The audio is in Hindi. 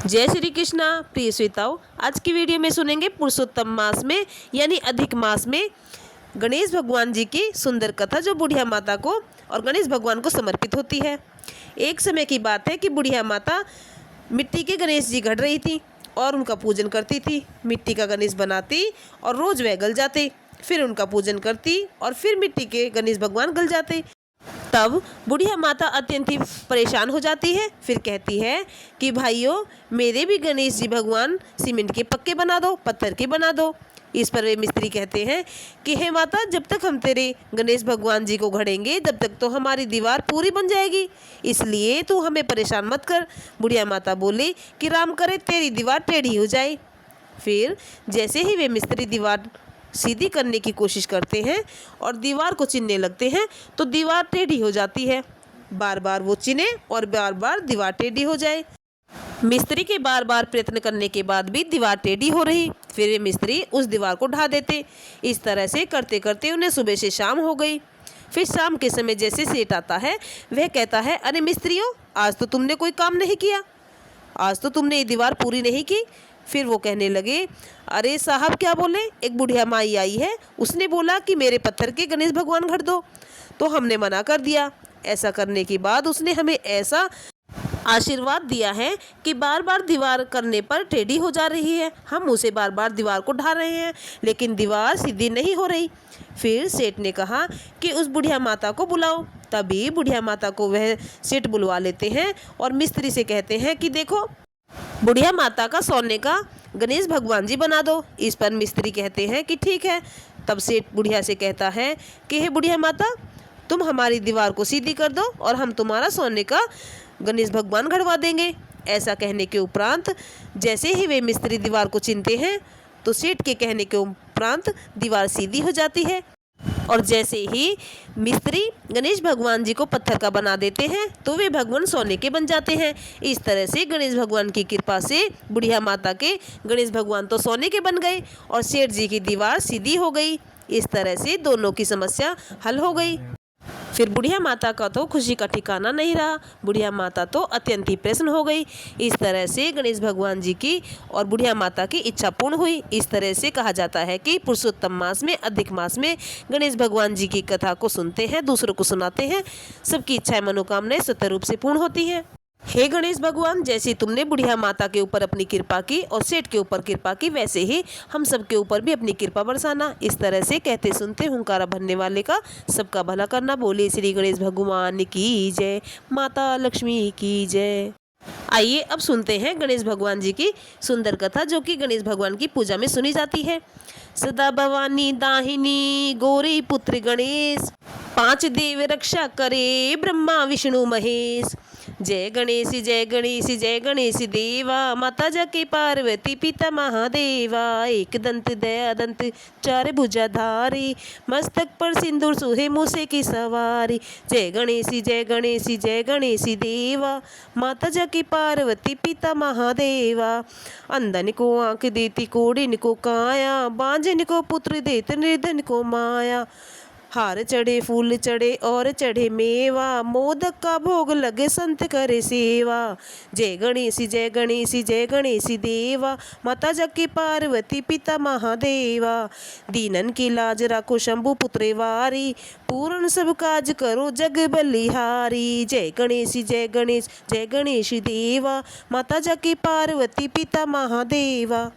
जय श्री कृष्णा प्रिय श्रोताओं, आज की वीडियो में सुनेंगे पुरुषोत्तम मास में यानी अधिक मास में गणेश भगवान जी की सुंदर कथा जो बुढ़िया माता को और गणेश भगवान को समर्पित होती है। एक समय की बात है कि बुढ़िया माता मिट्टी के गणेश जी गढ़ रही थी और उनका पूजन करती थी। मिट्टी का गणेश बनाती और रोज़ वह गल जाते, फिर उनका पूजन करती और फिर मिट्टी के गणेश भगवान गल जाते। तब बुढ़िया माता अत्यंत ही परेशान हो जाती है। फिर कहती है कि भाइयों, मेरे भी गणेश जी भगवान सीमेंट के पक्के बना दो, पत्थर के बना दो। इस पर वे मिस्त्री कहते हैं कि हे माता, जब तक हम तेरे गणेश भगवान जी को घड़ेंगे तब तक तो हमारी दीवार पूरी बन जाएगी, इसलिए तू हमें परेशान मत कर। बुढ़िया माता बोली कि राम करे तेरी दीवार टेढ़ी हो जाए। फिर जैसे ही वे मिस्त्री दीवार सीधी करने की कोशिश करते हैं और दीवार को चीनने लगते हैं तो दीवार टेढ़ी हो जाती है। बार बार वो चीने और बार बार दीवार टेढ़ी हो जाए। मिस्त्री के बार बार प्रयत्न करने के बाद भी दीवार टेढ़ी हो रही। फिर वे मिस्त्री उस दीवार को ढा देते। इस तरह से करते करते उन्हें सुबह से शाम हो गई। फिर शाम के समय जैसे सेठ आता है, वह कहता है, अरे मिस्त्रियों, आज तो तुमने कोई काम नहीं किया, आज तो तुमने ये दीवार पूरी नहीं की। फिर वो कहने लगे, अरे साहब क्या बोले, एक बुढ़िया माई आई है, उसने बोला कि मेरे पत्थर के गणेश भगवान घड़ दो, तो हमने मना कर दिया। ऐसा करने के बाद उसने हमें ऐसा आशीर्वाद दिया है कि बार बार दीवार करने पर टेढ़ी हो जा रही है। हम उसे बार बार दीवार को ढा रहे हैं लेकिन दीवार सीधी नहीं हो रही। फिर सेठ ने कहा कि उस बुढ़िया माता को बुलाओ। तभी बुढ़िया माता को वह सेठ बुलवा लेते हैं और मिस्त्री से कहते हैं कि देखो, बुढ़िया माता का सोने का गणेश भगवान जी बना दो। इस पर मिस्त्री कहते हैं कि ठीक है। तब सेठ बुढ़िया से कहता है कि हे बुढ़िया माता, तुम हमारी दीवार को सीधी कर दो और हम तुम्हारा सोने का गणेश भगवान घड़वा देंगे। ऐसा कहने के उपरांत जैसे ही वे मिस्त्री दीवार को चीनते हैं तो सेठ के कहने के उपरांत दीवार सीधी हो जाती है और जैसे ही मिस्त्री गणेश भगवान जी को पत्थर का बना देते हैं तो वे भगवान सोने के बन जाते हैं। इस तरह से गणेश भगवान की कृपा से बुढ़िया माता के गणेश भगवान तो सोने के बन गए और सेठ जी की दीवार सीधी हो गई। इस तरह से दोनों की समस्या हल हो गई। फिर बुढ़िया माता का तो खुशी का ठिकाना नहीं रहा। बुढ़िया माता तो अत्यंत ही प्रसन्न हो गई। इस तरह से गणेश भगवान जी की और बुढ़िया माता की इच्छा पूर्ण हुई। इस तरह से कहा जाता है कि पुरुषोत्तम मास में, अधिक मास में गणेश भगवान जी की कथा को सुनते हैं, दूसरों को सुनाते हैं, सबकी इच्छाएं मनोकामनाएं स्वतः रूप से पूर्ण होती हैं। हे गणेश भगवान, जैसे तुमने बुढ़िया माता के ऊपर अपनी कृपा की और सेठ के ऊपर कृपा की, वैसे ही हम सब के ऊपर भी अपनी कृपा बरसाना। इस तरह से कहते सुनते हुंकारा भरने वाले का सबका भला करना। बोले श्री गणेश भगवान की जय, माता लक्ष्मी की जय। आइए अब सुनते हैं गणेश भगवान जी की सुंदर कथा जो कि गणेश भगवान की पूजा में सुनी जाती है। सदा भवानी दाहिनी गौरी पुत्र गणेश, पांच देव रक्षा करे ब्रह्मा विष्णु महेश। जय गणेश जय गणेश जय गणेश देवा, माता जाके पार्वती पिता महादेवा। एक दंत दया दंत चार भुजाधारी, मस्तक पर सिंदूर सुहे मूसे की सवारी। जय गणेश जय गणेश जय गणेश देवा, माता जाके पार्वती पिता महादेवा। अंधन को आंख देती, कोढ़िन को काया, बांझन को पुत्र देत, निर्धन को माया। हार चढ़े फूल चढ़े और चढ़े मेवा, मोदक का भोग लगे संत करे सेवा। जय गणेश जय गणेश जय गणेश देवा, माता जाके पार्वती पिता महादेवा। दीनन की लाज राखो शंभु पुत्र वारी, पूर्ण सब काज करो जग बलिहारी। जय गणेश जय गणेश जय गणेश देवा, माता जाके पार्वती पिता महादेवा।